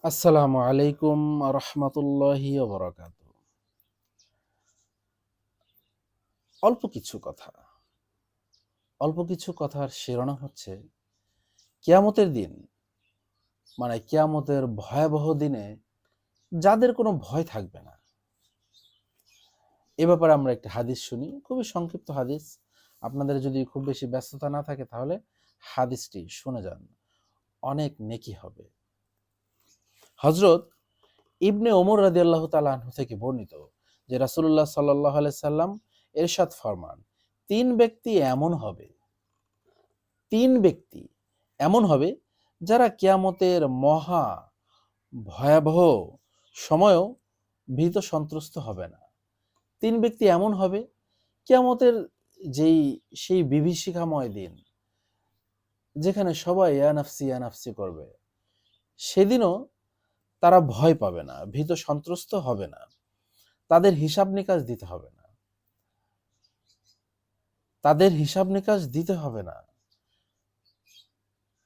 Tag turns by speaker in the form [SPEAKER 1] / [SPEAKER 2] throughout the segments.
[SPEAKER 1] আসসালামু আলাইকুম রহমতুল্লাহি ওবরাকাত। অল্প কিছু কথার শিরোনাম হচ্ছে কিয়ামতের দিন, মানে কিয়ামতের ভয়াবহ দিনে যাদের কোনো ভয় থাকবে না। এ ব্যাপারে আমরা একটি হাদিস শুনি, খুবই সংক্ষিপ্ত হাদিস। আপনাদের যদি খুব বেশি ব্যস্ততা না থাকে তাহলে হাদিসটি শুনে যান, অনেক নেকি হবে। হযরত ইবনে ওমর রাদিয়াল্লাহু তাআলা আনহু থেকে বর্ণিত যে রাসূলুল্লাহ সাল্লাল্লাহু আলাইহি সাল্লাম ইরশাদ ফরমান, তিন ব্যক্তি এমন হবে যারা কিয়ামতের মহা ভয়াবহ সময়ও ভীত সন্ত্রস্ত হবে না। তিন ব্যক্তি এমন হবে কিয়ামতের সেই বিভীষিকাময় দিন যেখানে সবাই ইয়া নাফসি করবে, সেদিনও তারা ভয় পাবে না, ভীত সন্ত্রস্ত হবে না। তাদের হিসাব নিকাশ দিতে হবে না।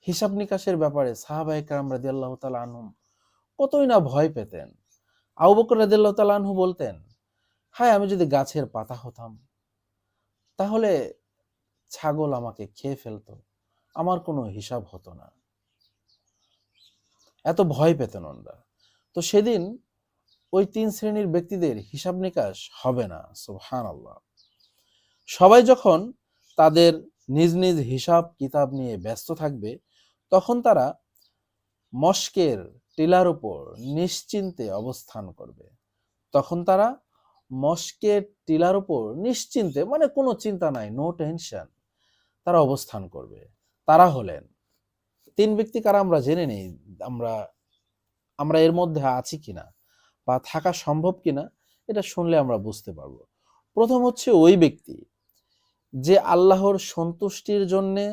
[SPEAKER 1] হিসাব নিকাশের ব্যাপারে সাহাবায়ে কেরাম রাদিয়াল্লাহু তাআলা আনহুম কতই না ভয় পেতেন। আবু বকর রাদিয়াল্লাহু তাআলা আনহু বলতেন, হায় আমি যদি গাছের পাতা হতাম, তাহলে ছাগল আমাকে খেয়ে ফেলতো, আমার কোনো হিসাব হতো না। এত ভয় পেতেন ওনারা। তো সেদিন ওই তিন শ্রেণীর ব্যক্তিদের হিসাব নিকাশ হবে না। সুবহানাল্লাহ। সবাই যখন তাদের নিজ নিজ হিসাব কিতাব নিয়ে ব্যস্ত থাকবে, তখন তারা মশকের টিলার উপর নিশ্চিন্তে অবস্থান করবে। মানে কোনো চিন্তা নাই, নো টেনশন, তারা অবস্থান করবে। তারা হলেন তিন ব্যক্তি কারা আমরা জেনে নেই। আমরা আমরা এর মধ্যে আছি কিনা বা থাকা সম্ভব কিনা এটা শুনলে আমরা বুঝতে পারবো। প্রথম হচ্ছে ওই ব্যক্তি যে আল্লাহর সন্তুষ্টির জন্যে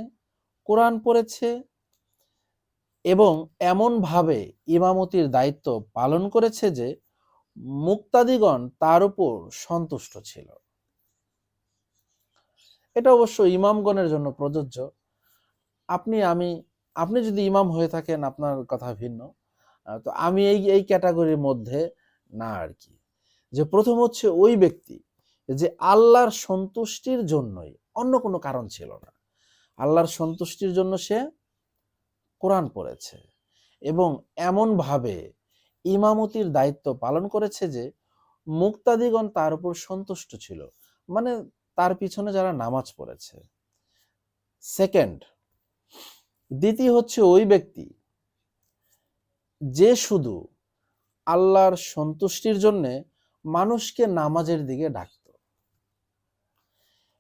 [SPEAKER 1] কোরআন পড়েছে এবং এমনভাবে ইমামতির দায়িত্ব পালন করেছে যে মুক্তাদিগণ তার উপর সন্তুষ্ট ছিল। এটা অবশ্য ইমামগণের জন্য প্রযোজ্য। আপনি যদি ইমাম হয়ে থাকেন আপনার কথা ভিন্ন। তো আমি এই ক্যাটাগরির মধ্যে না আর কি। যে প্রথম হচ্ছে ওই ব্যক্তি যে আল্লাহর সন্তুষ্টির জন্যই, অন্য কোনো কারণ ছিল না, আল্লাহর সন্তুষ্টির জন্য সে কোরআন পড়েছে এবং এমনভাবে ইমামতির দায়িত্ব পালন করেছে যে মুক্তাদিগণ তার উপর সন্তুষ্ট ছিল, মানে তার পিছনে যারা নামাজ পড়েছে। দ্বিতীয় হচ্ছে ওই ব্যক্তি যে শুধু আল্লাহর সন্তুষ্টির জন্য মানুষকে নামাজের দিকে ডাকত।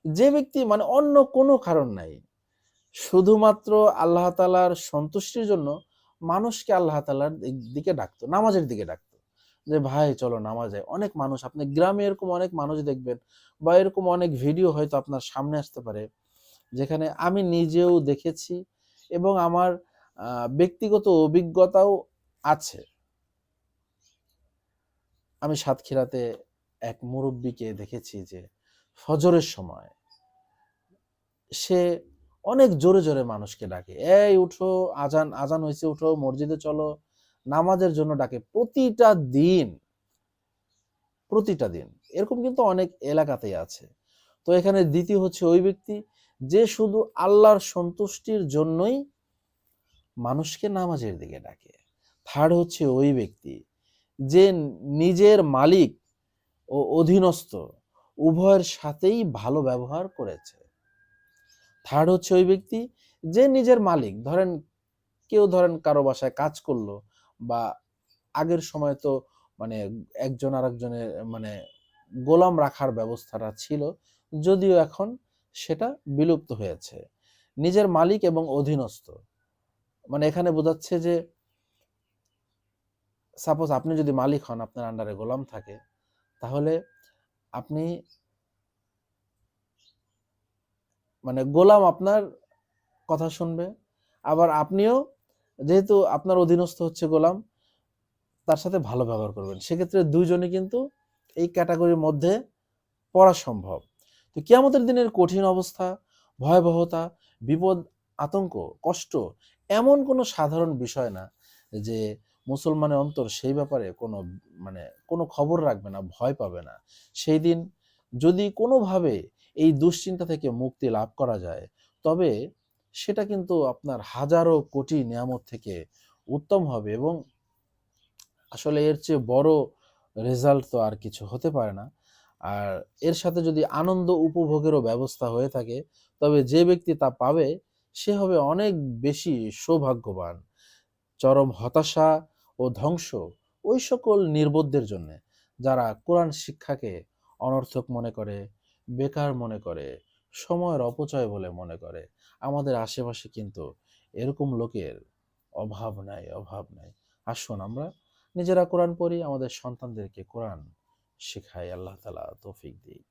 [SPEAKER 1] যে ব্যক্তি মানে অন্য কোনো কারণ নাই, শুধুমাত্র আল্লাহ তাআলার সন্তুষ্টির জন্য মানুষকে আল্লাহ তাআলার দিকে ডাকতো, নামাজের দিকে ডাকতো। যে ভাই চলো নামাজে। অনেক মানুষ, আপনি গ্রামে এরকম অনেক মানুষ দেখবেন বা এরকম অনেক ভিডিও হয়তো আপনার সামনে আসতে পারে, যেখানে আমি নিজেও দেখেছি এবং আমার ব্যক্তিগত অভিজ্ঞতাও আছে। আমি সাতক্ষীরাতে এক মুরব্বীকে দেখেছি যে ফজরের সময় সে অনেক জোরে জোরে মানুষকে ডাকে, এই উঠো, আজান আজান হয়েছে, উঠো, মসজিদে চলো, নামাজের জন্য ডাকে প্রতিটা দিন। এরকম কিন্তু অনেক এলাকাতেই আছে। তো এখানে দ্বিতীয় হচ্ছে ওই ব্যক্তি যে শুধু আল্লাহর সন্তুষ্টির জন্যই মানুষকে নামাজের দিকে ডাকে। থার্ড হচ্ছে ওই ব্যক্তি যে নিজের মালিক ও অধীনস্থ উভয়ের সাথেই ভালো ব্যবহার করেছে। থার্ড হচ্ছে ওই ব্যক্তি যে নিজের মালিক, ধরেন কারো বাসায় কাজ করলো, বা আগের সময় তো মানে একজন আরেকজনের মানে গোলাম রাখার ব্যবস্থাটা ছিল, যদিও এখন সেটা বিলুপ্ত হয়েছে। নিজের মালিক এবং অধীনস্থ, মানে এখানে বোঝাচ্ছে যে সাপোজ আপনি যদি মালিক হন, আপনার আন্ডারে গোলাম থাকে, তাহলে আপনি মানে গোলাম আপনার কথা শুনবে, আবার আপনিও যেহেতু আপনার অধীনস্থ হচ্ছে গোলাম, তার সাথে ভালো ব্যবহার করবেন। সেক্ষেত্রে দুইজনই কিন্তু এই ক্যাটাগরির মধ্যে পড়া সম্ভব। তো কিয়ামতের দিনের কঠিন অবস্থা, ভয়াবহতা, বিপদ, আতঙ্ক, কষ্ট এমন কোনো সাধারণ বিষয় না যে মুসলমানের অন্তর সেই ব্যাপারে কোনো খবর রাখবে না, ভয় পাবে না। সেই দিন যদি কোনোভাবে এই দুশ্চিন্তা থেকে মুক্তি লাভ করা যায়, তবে সেটা কিন্তু আপনার হাজারো কোটি নিয়ামত থেকে উত্তম হবে, এবং আসলে এর চেয়ে বড় রেজাল্ট তো আর কিছু হতে পারে না। আর এর সাথে যদি আনন্দ উপভোগেরও ব্যবস্থা হয়ে থাকে, তবে যে ব্যক্তি তা পাবে সে হবে অনেক বেশি সৌভাগ্যবান। চরম হতাশা ও ধ্বংস ওই সকল নির্বোধদের জন্য, যারা কোরআন শিক্ষাকে অনর্থক মনে করে, বেকার মনে করে, সময়ের অপচয় বলে মনে করে। আমাদের আশেপাশে কিন্তু এরকম লোকের অভাব নাই। আসুন আমরা নিজেরা কোরআন পড়ি, আমাদের সন্তানদেরকে কোরআন শেখাই। আল্লাহ তাআলা তৌফিক দিই।